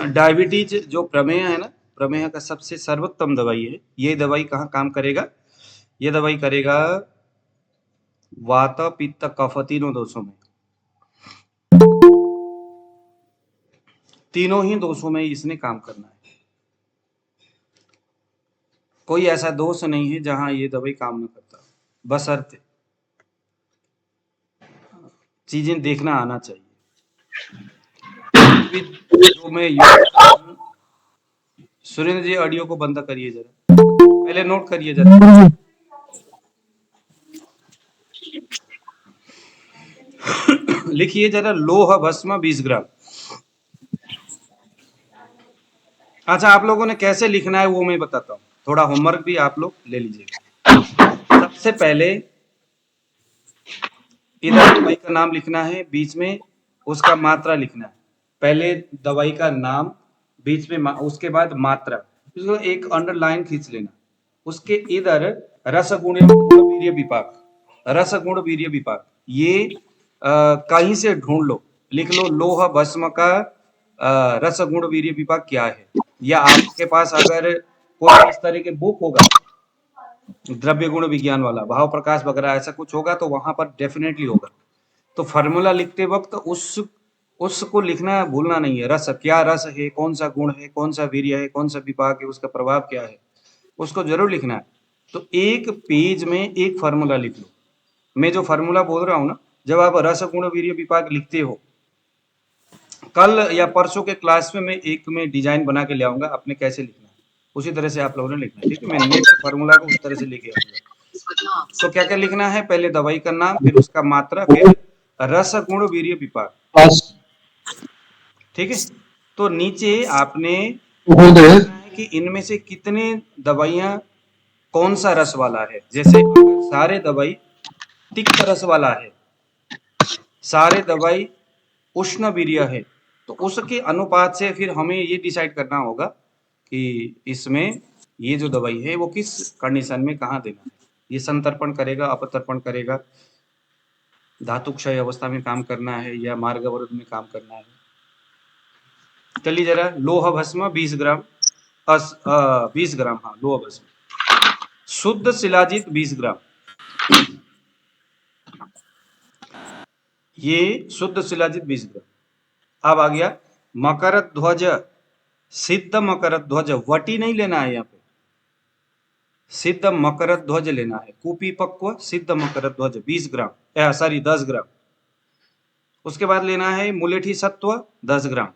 Diabetes जो प्रमेय है ना, प्रमेय का सबसे सर्वोत्तम दवाई है। ये दवाई कहाँ काम करेगा? ये दवाई करेगा वात पित्त कफ तीनों दोषों में, तीनों ही दोषों में इसने काम करना है। कोई ऐसा दोष नहीं है जहां ये दवाई काम न करता, बशर्ते चीजें देखना आना चाहिए। जो मैं सुरेंद्र जी ऑडियो को बंद करिए जरा, पहले नोट करिए जरा। लिखिए जरा, लोह भस्म 20 ग्राम। अच्छा, आप लोगों ने कैसे लिखना है वो मैं बताता हूँ, थोड़ा होमवर्क भी आप लोग ले लीजिएगा। सबसे पहले इधर दवाई का नाम लिखना है, बीच में उसका मात्रा लिखना है। पहले दवाई का नाम, बीच में उसके बाद मात्रा, इसको एक अंडरलाइन खींच लेना। उसके इधर रसगुण वीर्य विपाक, रसगुण वीर्य विपाक, ये कहीं से ढूंढ लो, लिख लो लोह भस्म का रसगुण वीर्य विपाक क्या है। या आपके पास अगर कोई इस तरह के बुक होगा, द्रव्य गुण विज्ञान वाला, भाव प्रकाश वगैरह ऐसा कुछ होगा तो वहां पर डेफिनेटली होगा। तो फार्मूला लिखते वक्त उसको लिखना भूलना नहीं है। रस क्या रस है, कौन सा गुण है, कौन सा वीर्य है, कौन सा विपाक है, उसका प्रभाव क्या है, उसको जरूर लिखना है। तो एक पेज में एक फार्मूला लिख लो। मैं जो फार्मूला बोल रहा हूं ना, जब आप रस गुण वीर्य विपाक लिखते हो, कल या परसों के क्लास में मैं डिजाइन बना के ले आऊंगा, आपने कैसे लिखना है उसी तरह से आप लोगों ने लिखना है, ठीक है। मैं नेक्स्ट फार्मूला को उस तरह से लेके आऊंगा। तो क्या क्या लिखना है? पहले दवाई का नाम, फिर उसका मात्रा, फिर रस गुण वीर्य विपाक, ठीक है। तो नीचे आपने लिखना है कि इनमें से कितने दवाइयां कौन सा रस वाला है। जैसे अगर सारे दवाई तिक्त रस वाला है, सारे दवाई उष्ण वीर्य है, तो उसके अनुपात से फिर हमें ये डिसाइड करना होगा कि इसमें ये जो दवाई है वो किस कंडीशन में कहाँ देना है। ये संतर्पण करेगा, अपतर्पण करेगा, धातु क्षय अवस्था में काम करना है या मार्ग अवरोध में काम करना है। चलिए जरा, लोह भस्म 20 ग्राम, 20 ग्राम, हाँ लोह भस्म। शुद्ध शिलाजित 20 ग्राम, ये शुद्ध शिलाजित 20 ग्राम। अब आ गया मकर ध्वज, सिद्ध मकर ध्वज, वटी नहीं लेना है यहाँ पे, सिद्ध मकर ध्वज लेना है। कुपी पक्व सिद्ध मकर ध्वज 20 ग्राम, सॉरी 10 ग्राम। उसके बाद लेना है मुलेठी सत्व 10 ग्राम।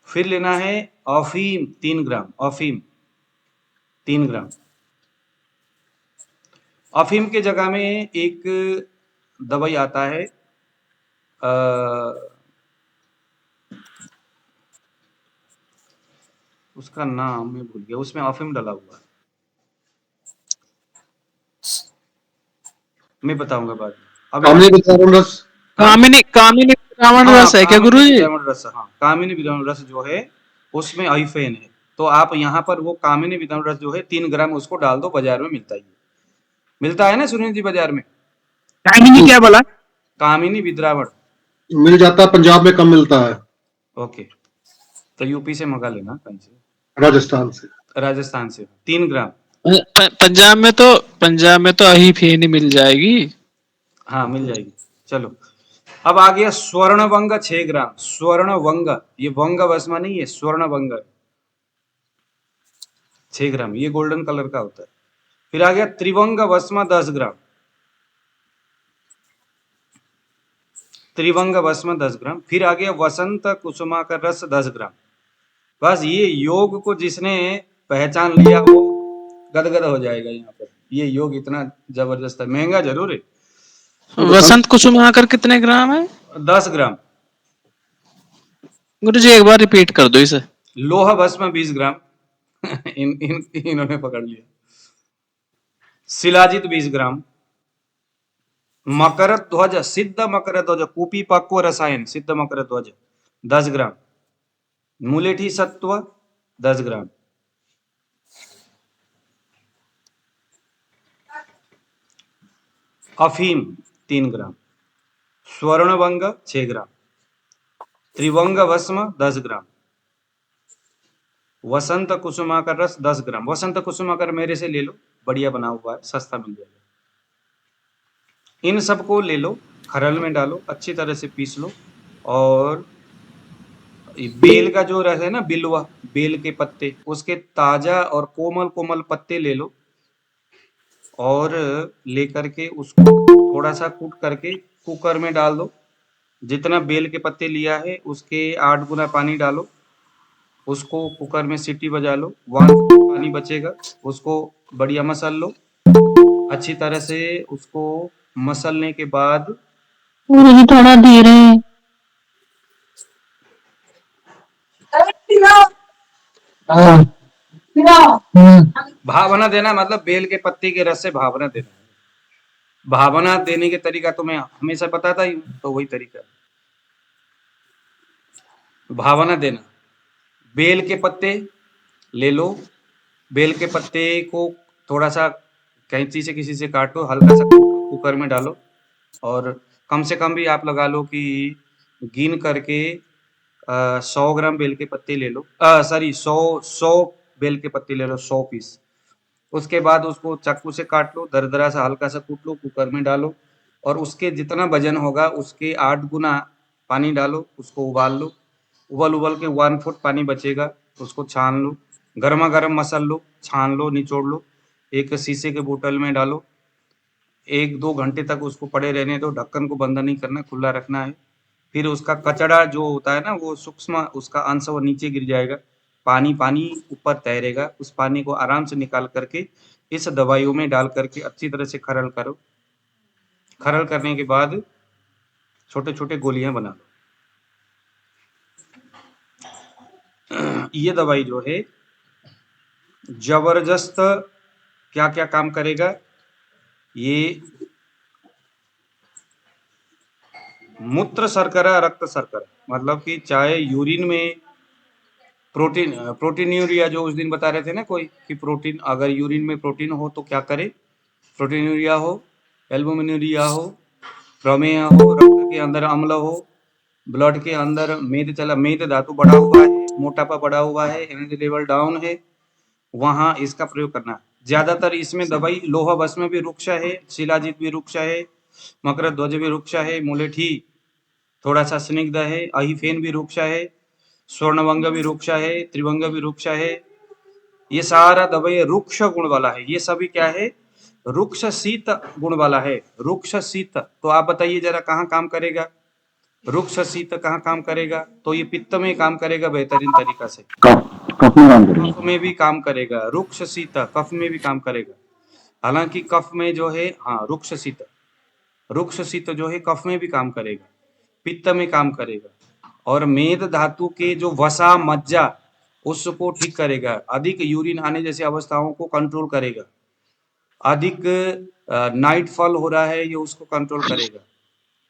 फिर लेना है अफीम 3 ग्राम, अफीम 3 ग्राम। अफीम के जगह में एक दवाई आता है, उसका नाम मैं भूल गया, उसमें अफीम डाला हुआ है, मैं बताऊंगा बाद में। कामिनी कामिनी विद्रावण हाँ, रस है क्या गुरु कामिनी जी? विद्रावण रस, हाँ कामिनी विद्रावण रस जो है उसमें अहिफेन है। तो आप यहाँ पर वो कामिनी विद्रावण रस जो है 3 ग्राम उसको डाल दो, बाजार में मिलता ही मिलता है ना सुनील जी बाजार में। कामिनी क्या बोला? कामिनी विद्रावण मिल जाता है, पंजाब में कम मिलता है। ओके, तो यूपी से मंगा लेना कहीं से, राजस्थान से। राजस्थान से 3 ग्राम। पंजाब में तो अहीफेनी मिल जाएगी। हाँ मिल जाएगी। चलो, अब आ गया स्वर्ण वंग 6 ग्राम, स्वर्ण वंग, ये वंग भस्मा नहीं है, स्वर्ण वंग 6 ग्राम, ये गोल्डन कलर का होता है। फिर आ गया त्रिवंग भस्मा 10 ग्राम, त्रिवंग भस्म 10 ग्राम। फिर आ गया वसंत कुसुमा का रस 10 ग्राम। बस ये योग को जिसने पहचान लिया वो गदगद हो जाएगा। यहाँ पर ये योग इतना जबरदस्त है, महंगा जरूर है। वसंत कुसुम आकर कितने ग्राम है? 10 ग्राम। गुरु जी एक बार रिपीट कर दो इसे। लोहा भस्म 20 ग्राम। इन्होंने पकड़ लिया। शिलाजित 20 ग्राम, मकर ध्वज, सिद्ध मकर ध्वज, कुपी पक्व रसायन सिद्ध मकर ध्वज 10 ग्राम, मुलेठी सत्व 10 ग्राम, अफीम 3 ग्राम, स्वर्णभंग 6 ग्राम, त्रिवंग भस्म 10 ग्राम, वसंत कुसुमाकर रस 10 ग्राम। वसंत कुसुमाकर मेरे से ले लो, बढ़िया बना हुआ है, सस्ता मिल जाएगा। इन सबको ले लो, खरल में डालो, अच्छी तरह से पीस लो, और बेल का जो रस है ना, बिलवा, बेल के पत्ते, उसके ताजा और कोमल कोमल पत्ते ले लो, और लेकर के उसको थोड़ा सा कूट करके कुकर में डाल दो। जितना बेल के पत्ते लिया है उसके 8 गुना पानी डालो, उसको कुकर में सीटी बजा लो, 1 पानी बचेगा, उसको बढ़िया मसल लो। अच्छी तरह से उसको मसलने के बाद गुरुजी थोड़ा धीरे। भावना देना, मतलब बेल के पत्ते के रस से भावना देना है। भावना देने के तरीका तो मैं हमेशा बताता ही हूँ, तो वही तरीका है। भावना देना, बेल के पत्ते ले लो, बेल के पत्ते को थोड़ा सा कैंची से किसी से काटो, हल्का सा कुकर में डालो, और कम से कम भी आप लगा लो कि गिन करके 100 ग्राम बेल के पत्ते ले लो, सॉरी 100 बेल के पत्ते ले लो, 100 पीस। उसके बाद उसको चाकू से काट लो, दरदरा सा हल्का सा कूट लो, कुकर में डालो, और उसके जितना वजन होगा उसके 8 गुना पानी डालो, उसको उबाल लो। उबल उबल के 1 फुट पानी बचेगा, उसको छान लो, गर्मा गर्म मसल लो, छान लो, निचोड़ लो, एक शीशे के बोतल में डालो, 1-2 घंटे तक उसको पड़े रहने दो, ढक्कन को बंद नहीं करना, खुला रखना है। फिर उसका कचड़ा जो होता है ना, वो सूक्ष्म उसका अंश वो नीचे गिर जाएगा, पानी पानी ऊपर तैरेगा, उस पानी को आराम से निकाल करके इस दवाइयों में डाल करके अच्छी तरह से खरल करो। खरल करने के बाद छोटे छोटे गोलियां बना लो। ये दवाई जो है जबरदस्त क्या क्या काम करेगा, ये मूत्र शर्करा, रक्त शर्करा, मतलब कि चाहे यूरिन में प्रोटीन जो उस दिन बता रहे थे ना कोई, कि प्रोटीन, अगर यूरिन में प्रोटीन हो तो क्या करे, प्रोटीनूरिया हो, एल्बुमिनूरिया हो, प्रमेय हो, रक्त के अंदर अम्ल हो, ब्लड के अंदर मेद धातु बढ़ा हुआ है, मोटापा बढ़ा हुआ है, एनर्जी लेवल डाउन है, वहां इसका प्रयोग करना। ज्यादातर इसमें दवाई लोहा भस्म भी रुक्ष है, शिलाजीत भी रुक्ष है, मकर ध्वज भी रुक्ष है, मुलेठी थोड़ा सा स्निग्ध है, अहिफेन भी रुक्ष है, स्वर्णभंग भी रुक्ष है, त्रिभंग भी रुक्ष है। ये सारा दवाई रुक्ष गुण वाला है। ये सभी क्या है, रुक्ष शीत गुण वाला है। रुक्ष शीत, तो आप बताइए जरा कहाँ काम करेगा, रुक्ष शीत कहाँ काम करेगा, तो ये पित्त में काम करेगा बेहतरीन तरीका से, कफ में काम करेगा, कफ में भी काम करेगा। रुक्ष शीत कफ में भी काम करेगा, हालांकि कफ में जो है, हाँ रुक्ष शीत जो है कफ में भी काम करेगा, पित्त में काम करेगा, और मेद धातु के जो वसा मज्जा उसको ठीक करेगा, अधिक यूरिन आने जैसी अवस्थाओं को कंट्रोल करेगा, अधिक नाइट फॉल हो रहा है ये उसको कंट्रोल करेगा,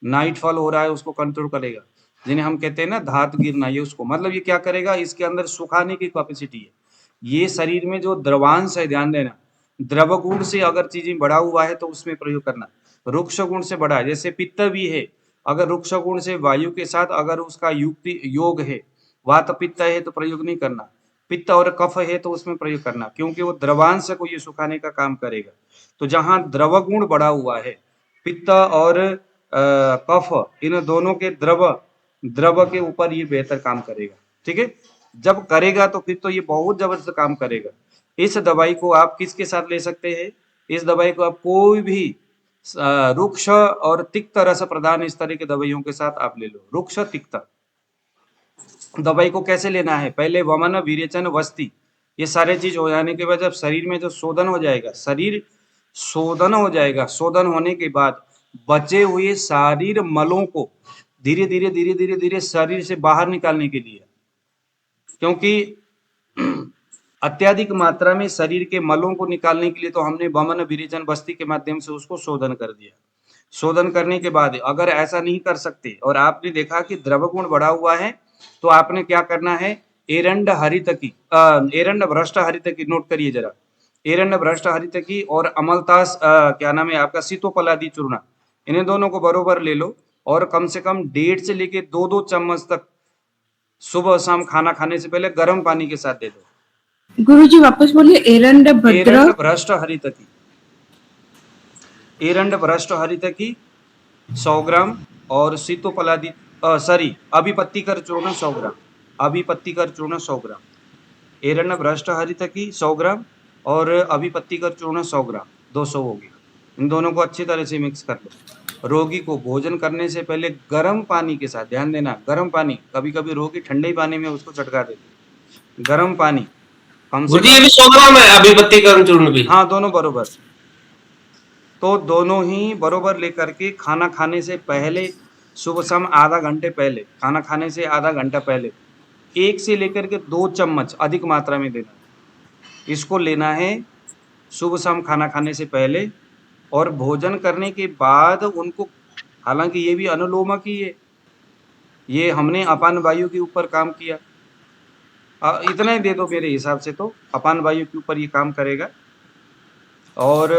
नाइट फॉल हो रहा है उसको कंट्रोल करेगा, जिन्हें हम कहते हैं ना धात गिरना, ये उसको, मतलब ये क्या करेगा, इसके अंदर सुखाने की कैपेसिटी है। ये शरीर में जो द्रवांश है, ध्यान देना, द्रव गुण से अगर चीजें बढ़ा हुआ है तो उसमें प्रयोग करना, रुक्ष गुण से बढ़ा है, जैसे पित्त भी है, अगर रुक्ष गुण से वायु के साथ अगर उसका युक्ति योग है, वात पित्त है तो प्रयोग नहीं करना, पित्त और कफ है तो उसमें प्रयोग करना, क्योंकि वो द्रवांश को ये सुखाने का काम करेगा। तो जहां द्रव गुण बढ़ा हुआ है, पित्त और कफ, इन दोनों के द्रव के ऊपर ये बेहतर काम करेगा। ठीक है, जब करेगा तो फिर तो ये बहुत जबरदस्त काम करेगा। इस दवाई को आप किसके साथ ले सकते हैं, इस दवाई को आप कोई भी रुक्ष और तिक्त रस प्रदान इस तरह के दवाइयों के साथ आप ले लो। रुक्ष तिक्त दवाई को कैसे लेना है, पहले वमन विरेचन वस्ती, ये सारे चीज हो जाने के बाद जब शरीर में जो शोधन हो जाएगा, शरीर शोधन हो जाएगा, शोधन होने के बाद बचे हुए शारीर मलों को धीरे धीरे धीरे धीरे धीरे शरीर से बाहर निकालने के लिए, क्योंकि अत्यधिक मात्रा में शरीर के मलों को निकालने के लिए तो हमने वमन विरेचन बस्ती के माध्यम से उसको शोधन कर दिया। शोधन करने के बाद अगर ऐसा नहीं कर सकते और आपने देखा कि द्रव गुण बढ़ा हुआ है, तो आपने क्या करना है, एरंड हरितकी, एरंड भ्रष्ट हरितकी, नोट करिए जरा, एरंड भ्रष्ट हरितकी और अमलतास, क्या नाम है आपका, सीतोपलादी चूर्ण, इन्हें दोनों को बरोबर ले लो, और कम से कम 1.5 से लेके 2-2 चम्मच तक सुबह शाम खाना खाने से पहले गर्म पानी के साथ दे दो। गुरुजी वापस बोलिए। एरंड भद्र एरंड भ्रष्ट हरितकी, एरंड भ्रष्ट हरितकी 100 ग्राम और सीतोपलादी अभिपत्तिकर चूर्ण 100 ग्राम, अभिपत्तिकर चूर्ण 100 ग्राम, एरंड भ्रष्ट हरितकी 100 ग्राम और अभिपत्तिकर चूर्ण 100 ग्राम, 200 हो गया। इन दोनों को अच्छी तरह से मिक्स कर लो। रोगी को भोजन करने से पहले गर्म पानी के साथ, ध्यान देना गर्म पानी, कभी कभी रोगी ठंडे पानी में उसको चटका देते, गर्म पानी कम से गुरुजी ये भी 100 ग्राम है अभिपत्तिकरण चूर्ण भी? हाँ दोनों बरोबर। तो दोनों ही बरोबर लेकर के खाना खाने से पहले, सुबह शाम आधा घंटे पहले, खाना खाने से आधा घंटा पहले 1 से लेकर के 2 चम्मच अधिक मात्रा में देना है। इसको लेना है सुबह शाम खाना खाने से पहले और भोजन करने के बाद उनको, हालांकि ये भी अनुलोमा की है, ये हमने अपान वायु के ऊपर काम किया, इतना ही दे दो मेरे हिसाब से, तो अपान वायु के ऊपर ये काम करेगा। और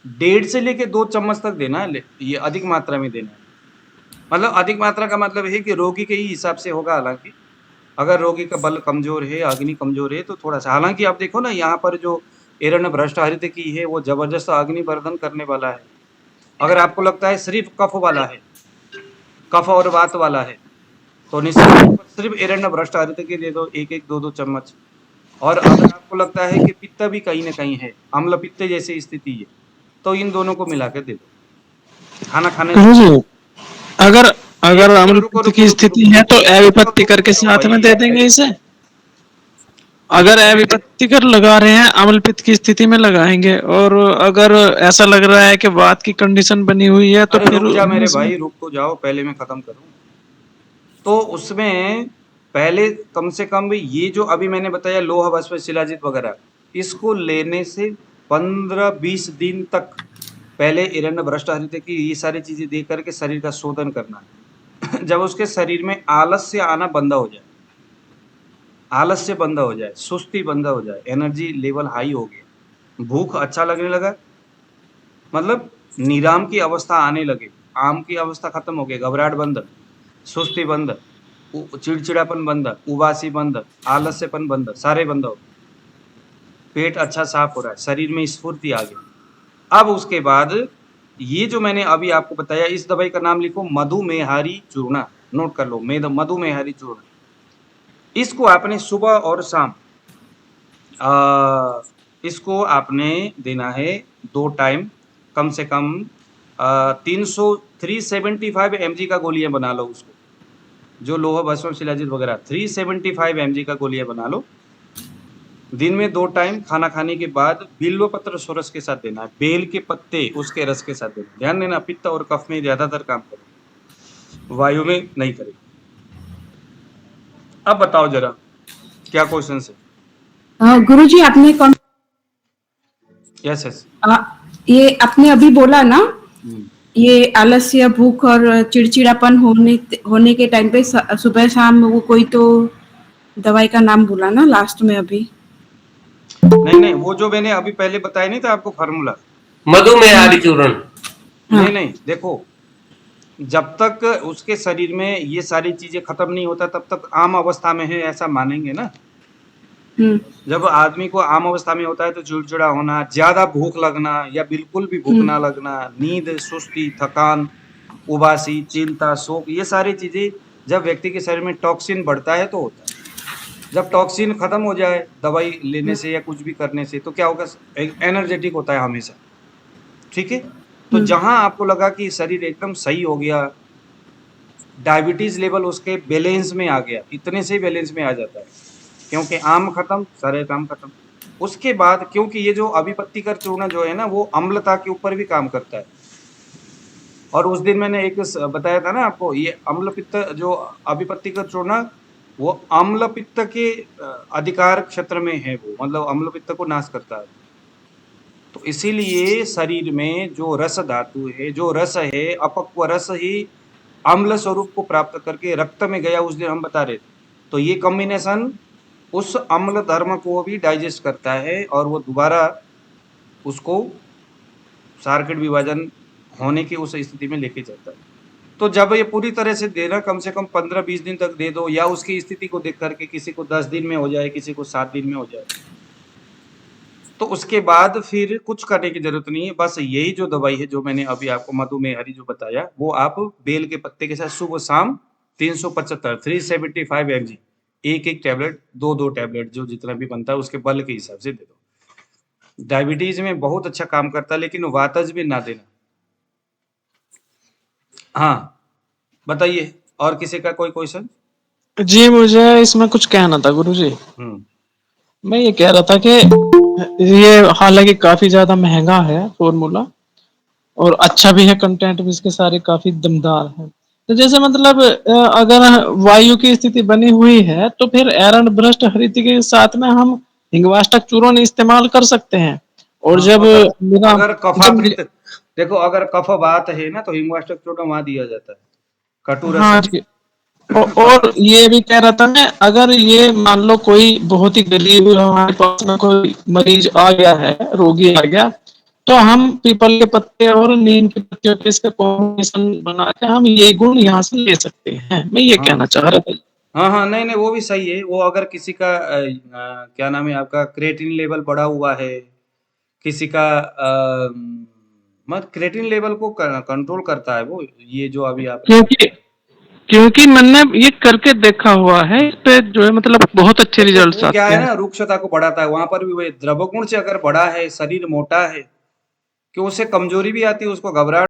1.5 से लेके 2 चम्मच तक देना है, ये अधिक मात्रा में देना है। मतलब अधिक मात्रा का मतलब है कि रोगी के ही हिसाब से होगा। हालांकि अगर रोगी का बल कमजोर है, अग्नि कमजोर है तो थोड़ा सा, हालांकि आप देखो ना यहाँ पर जो एरण्य भ्रष्ट हरितकी है वो जबरदस्त अग्निवर्धन करने वाला है। अगर आपको लगता है सिर्फ कफ वाला है, कफ और वात वाला है, तो निश्चित रूप से सिर्फ एरण्य भ्रष्ट हरितकी दे दो, 1-1, 2-2 चम्मच। और अगर आपको लगता है कि पित्त भी कहीं ना कहीं है, अम्ल पित्त जैसी स्थिति है, तो इन दोनों को मिला के दे दो खाना खाने से। गुरुजी अगर अगर रुको, अम्ल रुको, पित्त की रुको, स्थिति रुको, है तो रुको, अविपत्तिकर के रुको, साथ में भाई, दे देंगे इसे। अगर अविपत्तिकर लगा रहे हैं, अम्ल पित्त की स्थिति में लगाएंगे, और अगर ऐसा लग रहा है कि बात की कंडीशन बनी हुई है तो अरे फिर रुक जा मेरे इसमें- भाई, रुक तो जाओ, पहले मैं खत्म करूं। तो उसमें पहले कम से कम ये जो अभी मैंने बताया लोह भस्म शिलाजित वगैरह, इसको लेने से 15-20 दिन तक पहले एरण्य भ्रष्ट हरितकी ये सारी चीजें दे करके शरीर का शोधन करना है। जब उसके शरीर में आलस्य आना बंद हो जाए, आलस्य बंद हो जाए, सुस्ती बंद हो जाए, एनर्जी लेवल हाई हो गया, भूख अच्छा लगने लगा, मतलब निराम की अवस्था आने लगे, आम की अवस्था खत्म हो गई, घबराहट बंद, सुस्ती बंद, चिड़चिड़ापन बंद, उबासी बंद, आलस्यपन बंद, सारे बंद हो गए, पेट अच्छा साफ हो रहा है, शरीर में स्फूर्ति आ गई। अब उसके बाद ये जो मैंने अभी आपको बताया, इस दवाई का नाम लिखो मधुमेहारी चूर्ण, नोट कर लो, मधुमेहारी चूर्ण। इसको आपने सुबह और शाम इसको आपने देना है 2 टाइम, कम से कम 375 mg का गोलियां बना लो उसको, जो लोहा भस्म शिलाजित वगैरह 375 mg का गोलियां बना लो। दिन में 2 टाइम खाना खाने के बाद बिल्व पत्र सोरस के साथ देना है, बेल के पत्ते उसके रस के साथ देना। ध्यान देना, पित्त और कफ में ज्यादातर काम करेगा, वायु में नहीं करेगा। अब बताओ जरा क्या क्वेश्चन है? गुरुजी आपने कौन यस यस, ये आपने अभी बोला ना, ये आलस्य, भूख और चिड़चिड़ापन होने के टाइम पे सुबह शाम वो कोई तो दवाई का नाम बोला ना लास्ट में अभी? नहीं, वो जो मैंने अभी पहले बताया नहीं था आपको फार्मूला, मधुमेहारी चूर्ण। नहीं, देखो, जब तक उसके शरीर में ये सारी चीजें खत्म नहीं होता तब तक आम अवस्था में है, ऐसा मानेंगे ना। जब आदमी को आम अवस्था में होता है तो चिड़चिड़ा होना, ज्यादा भूख लगना या बिल्कुल भी भूख ना लगना, नींद, सुस्ती, थकान, उबासी, चिंता, शोक, ये सारी चीजें जब व्यक्ति के शरीर में टॉक्सिन बढ़ता है तो होता है। जब टॉक्सिन खत्म हो जाए दवाई लेने से या कुछ भी करने से, तो क्या होगा, एनर्जेटिक होता है हमेशा, ठीक है। तो जहां आपको लगा कि शरीर एकदम सही हो गया, डायबिटीज लेवल उसके बैलेंस में आ गया, इतने से बैलेंस में आ जाता है, क्योंकि आम खत्म, सारे काम खत्म। उसके बाद क्योंकि ये जो अभिपत्तिकर चूर्ण जो है ना, वो अम्लता के ऊपर भी काम करता है। और उस दिन मैंने एक बताया था ना आपको, ये अम्ल पित्त जो अभिपत्तिकर चूर्ण, वो अम्ल पित्त के अधिकार क्षेत्र में है, वो मतलब अम्ल पित्त को नाश करता है। तो इसीलिए शरीर में जो रस धातु है, जो रस है, अपक्व रस ही अम्ल स्वरूप को प्राप्त करके रक्त में गया, उस दिन हम बता रहे थे। तो ये कॉम्बिनेशन उस अम्ल धर्म को भी डाइजेस्ट करता है और वो दोबारा उसको सार्किट विभाजन होने की उस स्थिति में लेके जाता है। तो जब ये पूरी तरह से देना, कम से कम 15-20 दिन तक दे दो, या उसकी स्थिति को देख करके किसी को 10 दिन में हो जाए, किसी को 7 दिन में हो जाए, तो उसके बाद फिर कुछ करने की जरूरत नहीं है। बस यही जो दवाई है जो मैंने अभी आपको मधुमेह हरी जो बताया, वो आप बेल के पत्ते के साथ सुबह शाम 375 375 mg एक एक टैबलेट, दो टैबलेट जो जितना भी बनता है उसके बल के हिसाब से दे दो। डायबिटीज में बहुत अच्छा काम करता है, लेकिन वातज भी ना देना। हाँ, बताइए और किसी का कोई क्वेश्चन? जी मुझे इसमें कुछ कहना था गुरुजी। मैं ये कह रहा था कि ये हालांकि काफी ज्यादा महंगा है फॉर्मूला, और अच्छा भी है, कंटेंट भी इसके सारे काफी दमदार है। तो जैसे मतलब अगर वायु की स्थिति बनी हुई है तो फिर एरंड भ्रष्ट हरित के साथ में हम हिंगवाष्टक चूर्ण इस्तेमाल कर सकते हैं। और हाँ, जब अगर कफावृत, देखो अगर कफवात है ना तो हिंगवाष्टक चूर्ण वहां दिया जाता है, कटुरस हाँ है। जी, और ये भी कह रहा था मैं, अगर ये मान लो कोई बहुत ही गरीब हमारे पास में कोई मरीज आ गया है, रोगी आ गया, तो हम पीपल के पत्ते और नीम के पत्तियों के इसका कॉम्बिनेशन बना के हम ये गुण यहाँ से ले सकते हैं। मैं ये हाँ कहना चाह रहा था। हाँ हाँ, नहीं नहीं, वो भी सही है। वो अगर किसी का क्या नाम है आपका, क्रेटिन लेवल बढ़ा हुआ है, किसी का मत क्रेटिन लेवल को कंट्रोल करता है वो, ये जो अभी आप, क्योंकि क्योंकि मैंने ये करके देखा हुआ है, इस पे जो है मतलब बहुत अच्छे देखो रिजल्ट्स वो क्या आते है हैं। ना, रुक्षता को बढ़ाता है। वहां पर भी वो द्रवगुण से अगर बढ़ा है, शरीर मोटा है, कि उससे कमजोरी भी आती है, उसको घबराहट